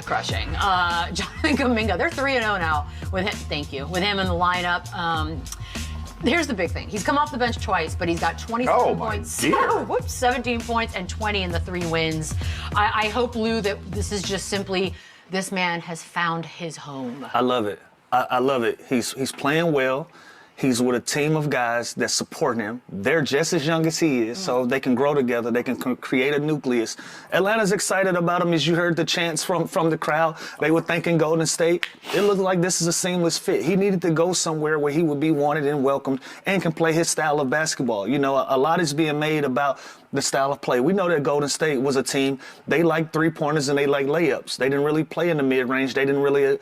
Crushing. Jonathan Kuminga, they're 3-0 now with him. Thank you. With him in the lineup. Here's the big thing. He's come off the bench twice, but he's got 27 points. 17 points and 20 in the 3 wins. I hope, Lou, that this is just simply this man has found his home. I love it. I love it. He's playing well. He's with a team of guys that support him. They're just as young as he is, so they can grow together. They can create a nucleus. Atlanta's excited about him, as you heard the chants from the crowd. They were thanking Golden State. It looked like this is a seamless fit. He needed to go somewhere where he would be wanted and welcomed and can play his style of basketball. You know, a lot is being made about the style of play. We know that Golden State was a team, they like three-pointers and they like layups. They didn't really play in the mid-range. They didn't really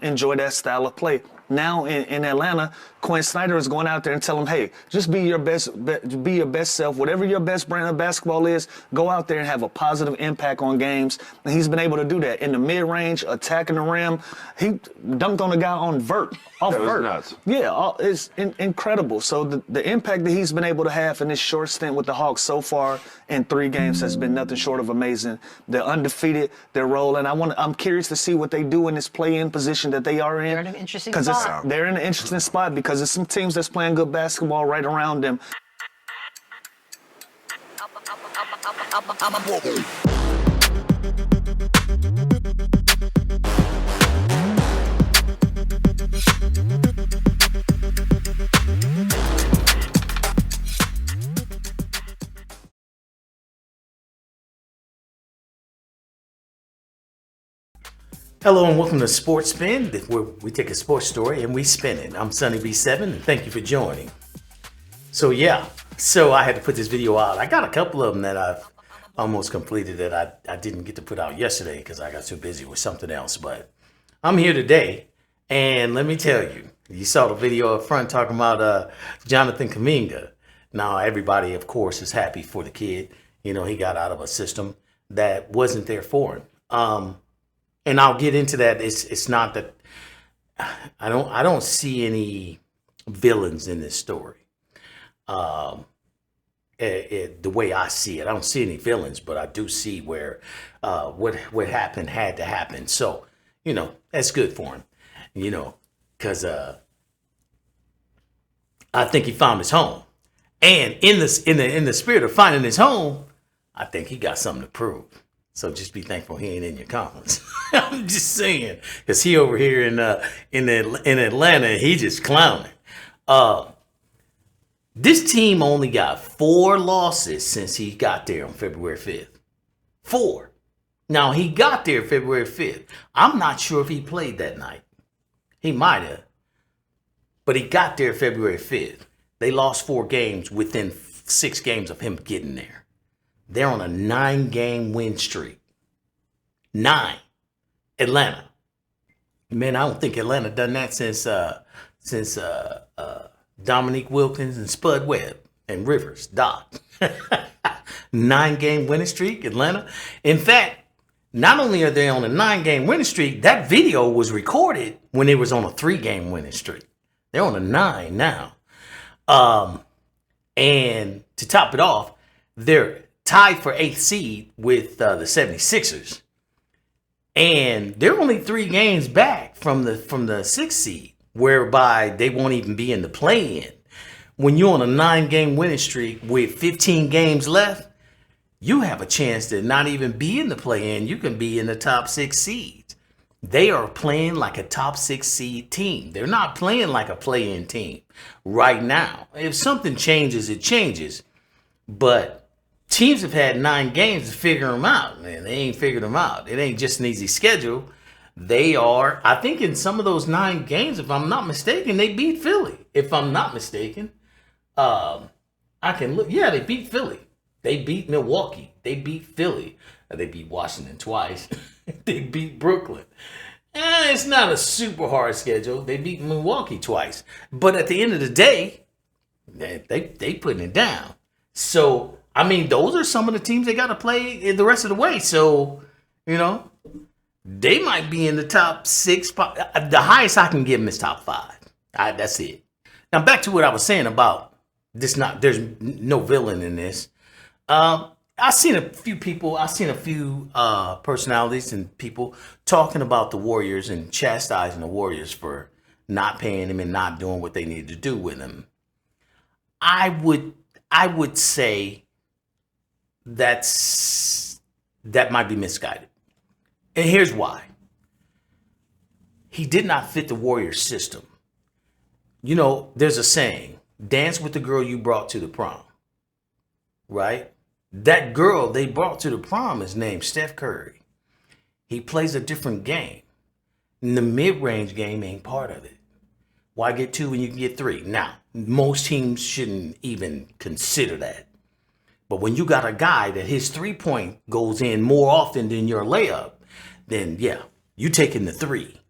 enjoy that style of play. Now in Atlanta, Quinn Snyder is going out there and telling him, hey, just be your best self. Whatever your best brand of basketball is, go out there and have a positive impact on games. And he's been able to do that in the mid-range, attacking the rim. He dunked on a guy on vert. That was nuts. Yeah, it's incredible. So the impact that he's been able to have in this short stint with the Hawks so far in 3 games has been nothing short of amazing. They're undefeated. They're rolling. I'm curious to see what they do in this play-in position that they are in. They're in an interesting spot. They're in an interesting spot because there's some teams that's playing good basketball right around them. Hello and welcome to Sports Spin, where we take a sports story and we spin it. I'm Sun-EB7 and thank you for joining. So I had to put this video out. I got a couple of them that I've almost completed that I didn't get to put out yesterday because I got too busy with something else. But I'm here today, and let me tell you, you saw the video up front talking about Jonathan Kuminga. Now everybody, of course, is happy for the kid. You know, he got out of a system that wasn't there for him. And I'll get into that. It's not that I don't see any villains in this story. The way I see it, I don't see any villains, but I do see where what happened had to happen. So, you know, that's good for him. You know, because I think he found his home, and in the spirit of finding his home, I think he got something to prove. So just be thankful he ain't in your conference. I'm just saying, because he over here in Atlanta, he just clowning. This team only got 4 losses since he got there on February 5th. 4. Now, he got there February 5th. I'm not sure if he played that night. He might have. But he got there February 5th. They lost 4 games within 6 games of him getting there. They're on a 9-game win streak. 9. Atlanta. Man, I don't think Atlanta done that since Dominique Wilkins and Spud Webb and Rivers. Doc. 9-game winning streak, Atlanta. In fact, not only are they on a 9-game winning streak, that video was recorded when they was on a 3-game winning streak. They're on a 9 now. And to top it off, they're tied for 8th seed with the 76ers. And they're only 3 games back from the 6th seed, whereby they won't even be in the play-in. When you're on a 9-game winning streak with 15 games left, you have a chance to not even be in the play-in. You can be in the top 6 seeds. They are playing like a top 6 seed team. They're not playing like a play-in team right now. If something changes, it changes. But teams have had 9 games to figure them out, man. They ain't figured them out. It ain't just an easy schedule. They are, I think in some of those 9 games, if I'm not mistaken, they beat Philly. If I'm not mistaken, I can look. Yeah, they beat Philly. They beat Milwaukee. They beat Philly. They beat Washington twice. They beat Brooklyn. It's not a super hard schedule. They beat Milwaukee twice. But at the end of the day, they putting it down. So, I mean, those are some of the teams they got to play the rest of the way. So, you know, they might be in the top 6. The highest I can give them is top 5. That's it. Now, back to what I was saying about this. There's no villain in this. I've seen a few people, personalities and people talking about the Warriors and chastising the Warriors for not paying him and not doing what they needed to do with him. I would say that might be misguided. And here's why. He did not fit the Warriors system. You know, there's a saying, dance with the girl you brought to the prom, right? That girl they brought to the prom is named Steph Curry. He plays a different game. And the mid-range game ain't part of it. Why get 2 when you can get 3? Now, most teams shouldn't even consider that. But when you got a guy that his 3-point goes in more often than your layup, then yeah, you taking the 3.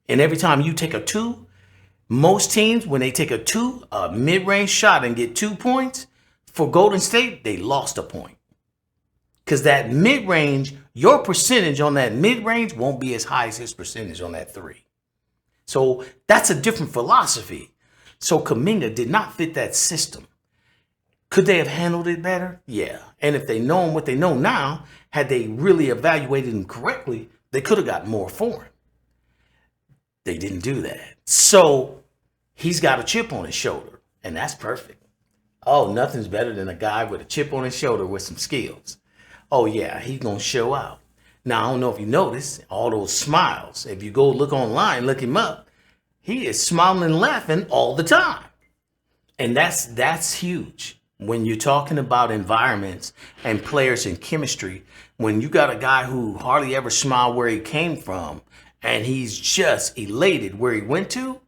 And every time you take a 2, most teams, when they take a mid-range shot and get 2 points, for Golden State, they lost a point. Because that mid-range, your percentage on that mid-range won't be as high as his percentage on that 3. So that's a different philosophy. So Kuminga did not fit that system. Could they have handled it better? Yeah. And if they known what they know now, had they really evaluated him correctly, they could have got more for him. They didn't do that. So he's got a chip on his shoulder, and that's perfect. Oh, nothing's better than a guy with a chip on his shoulder with some skills. Oh yeah, he's going to show out. Now, I don't know if you noticed all those smiles. If you go look online, look him up, he is smiling and laughing all the time. And that's huge. When you're talking about environments and players and chemistry, when you got a guy who hardly ever smiled where he came from, and he's just elated where he went to,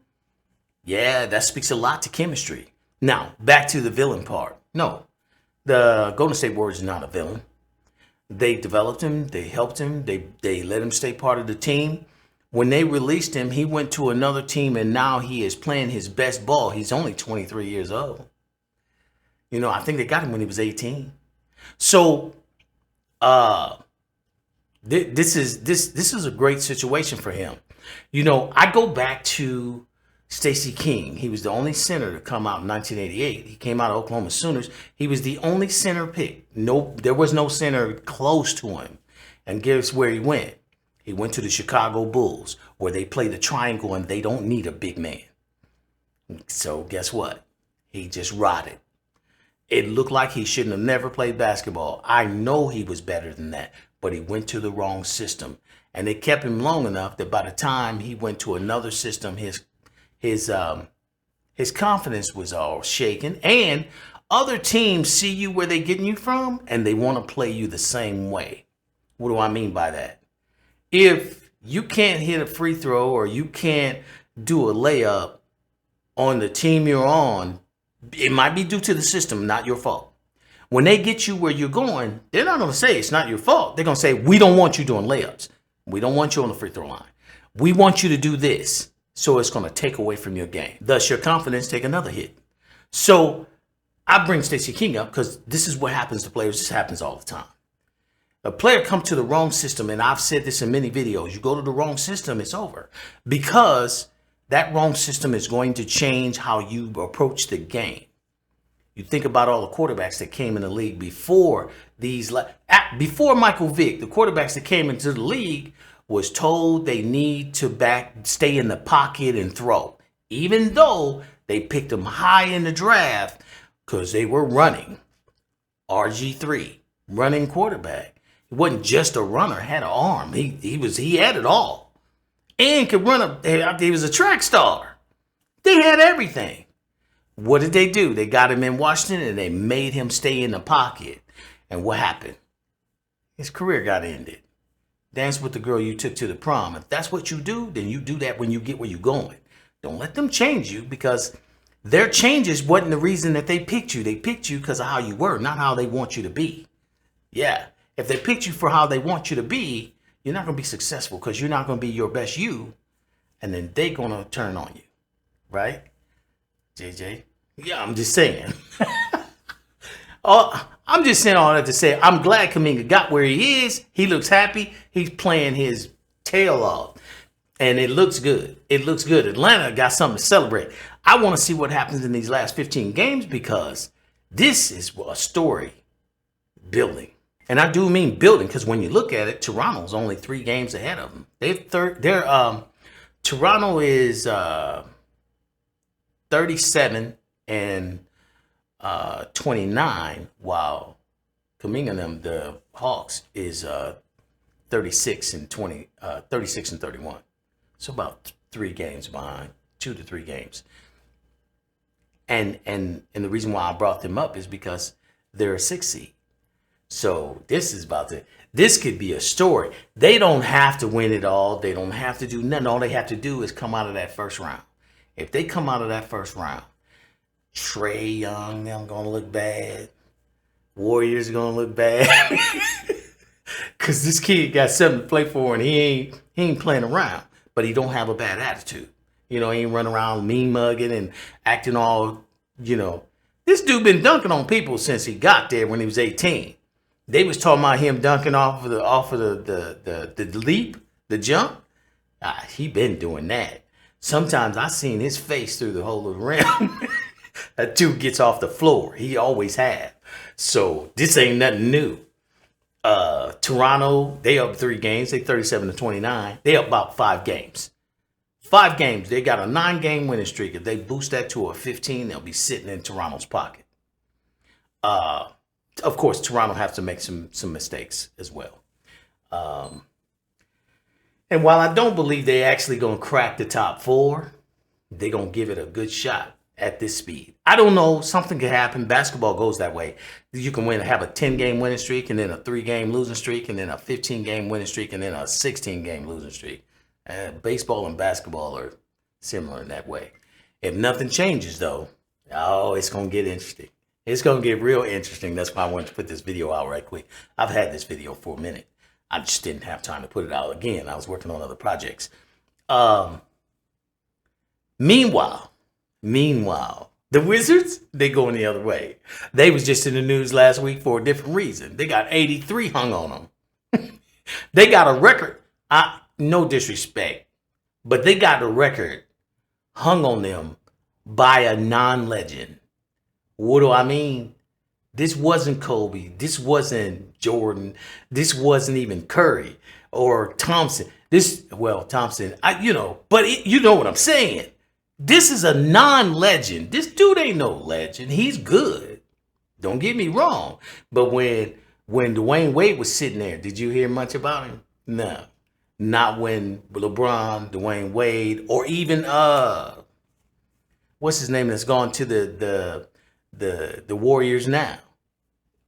yeah, that speaks a lot to chemistry. Now, back to the villain part. No, the Golden State Warriors are not a villain. They developed him. They helped him. They let him stay part of the team. When they released him, he went to another team, and now he is playing his best ball. He's only 23 years old. You know, I think they got him when he was 18. So, this is a great situation for him. You know, I go back to Stacey King. He was the only center to come out in 1988. He came out of Oklahoma Sooners. He was the only center pick. No, there was no center close to him. And guess where he went? He went to the Chicago Bulls, where they play the triangle and they don't need a big man. So guess what? He just rotted. It looked like he shouldn't have never played basketball. I know he was better than that, but he went to the wrong system. And they kept him long enough that by the time he went to another system, his confidence was all shaken. And other teams see you where they're getting you from, and they want to play you the same way. What do I mean by that? If you can't hit a free throw or you can't do a layup on the team you're on, it might be due to the system, not your fault. When they get you where you're going, they're not going to say it's not your fault. They're going to say, we don't want you doing layups. We don't want you on the free throw line. We want you to do this. So it's going to take away from your game. Thus, your confidence take another hit. So I bring Stacey King up because this is what happens to players. This happens all the time. A player comes to the wrong system, and I've said this in many videos. You go to the wrong system, it's over. Because that wrong system is going to change how you approach the game. You think about all the quarterbacks that came in the league before Michael Vick. The quarterbacks that came into the league was told they need to stay in the pocket and throw, even though they picked them high in the draft because they were running. RG3, running quarterback. He wasn't just a runner, had an arm. He had it all. And could run he was a track star. They had everything. What did they do? They got him in Washington and they made him stay in the pocket. And what happened? His career got ended. Dance with the girl you took to the prom. If that's what you do, then you do that when you get where you're going. Don't let them change you, because their changes wasn't the reason that they picked you. They picked you because of how you were, not how they want you to be. Yeah. If they picked you for how they want you to be, you're not going to be successful because you're not going to be your best you. And then they're going to turn on you. Right? JJ? Yeah, I'm just saying. I'm just saying all that to say I'm glad Kuminga got where he is. He looks happy. He's playing his tail off. And it looks good. It looks good. Atlanta got something to celebrate. I want to see what happens in these last 15 games, because this is a story building. And I do mean building because when you look at it, Toronto's only 3 games ahead of them. Toronto is 37 and 29, while Kuminga and them, the Hawks, is 36 and 31. So about 3 games behind, 2 to 3 games. And the reason why I brought them up is because they're a 6 seed. So this could be a story. They don't have to win it all. They don't have to do nothing. All they have to do is come out of that first round. If they come out of that first round, Trae Young, them gonna look bad. Warriors gonna look bad. Cause this kid got something to play for and he ain't playing around. But he don't have a bad attitude. You know, he ain't running around mean mugging and acting all, you know. This dude been dunking on people since he got there when he was 18. They was talking about him dunking off of the leap, the jump. He been doing that. Sometimes I seen his face through the hole of the rim. That dude gets off the floor. He always have. So this ain't nothing new. Toronto, they up 3 games. They 37 to 29. They up about 5 games. 5 games. They got a 9-game winning streak. If they boost that to a 15, they'll be sitting in Toronto's pocket. Of course, Toronto has to make some mistakes as well. And while I don't believe they're actually going to crack the top 4, they're going to give it a good shot at this speed. I don't know. Something could happen. Basketball goes that way. You can have a 10-game winning streak and then a 3-game losing streak and then a 15-game winning streak and then a 16-game losing streak. Baseball and basketball are similar in that way. If nothing changes, though, it's going to get interesting. It's going to get real interesting. That's why I wanted to put this video out right quick. I've had this video for a minute. I just didn't have time to put it out again. I was working on other projects. Meanwhile, the Wizards, they going the other way. They was just in the news last week for a different reason. They got 83 hung on them. They got a record. No disrespect, but they got a record hung on them by a non-legend. What do I mean? This wasn't Kobe. This wasn't Jordan. This wasn't even Curry or Thompson. Thompson, but you know what I'm saying. This is a non-legend. This dude ain't no legend. He's good. Don't get me wrong. But when Dwayne Wade was sitting there, did you hear much about him? No. Not when LeBron, Dwayne Wade, or even what's his name that's gone to the Warriors now.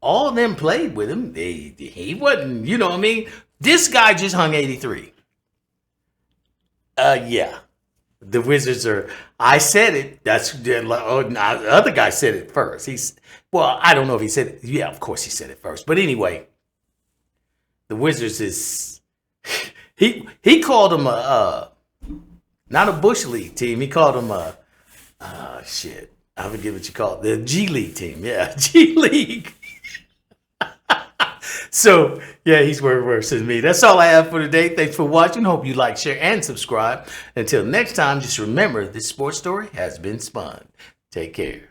All of them played with him. He wasn't, you know what I mean? This guy just hung 83. Yeah. The Wizards are, I said it. That's the other guy said it first. I don't know if he said it. Yeah, of course he said it first. But anyway, the Wizards is, he called them not a Bush League team. He called them I forget what you call it. The G League team. Yeah, G League. So, yeah, he's way worse than me. That's all I have for today. Thanks for watching. Hope you like, share, and subscribe. Until next time, just remember this sports story has been spun. Take care.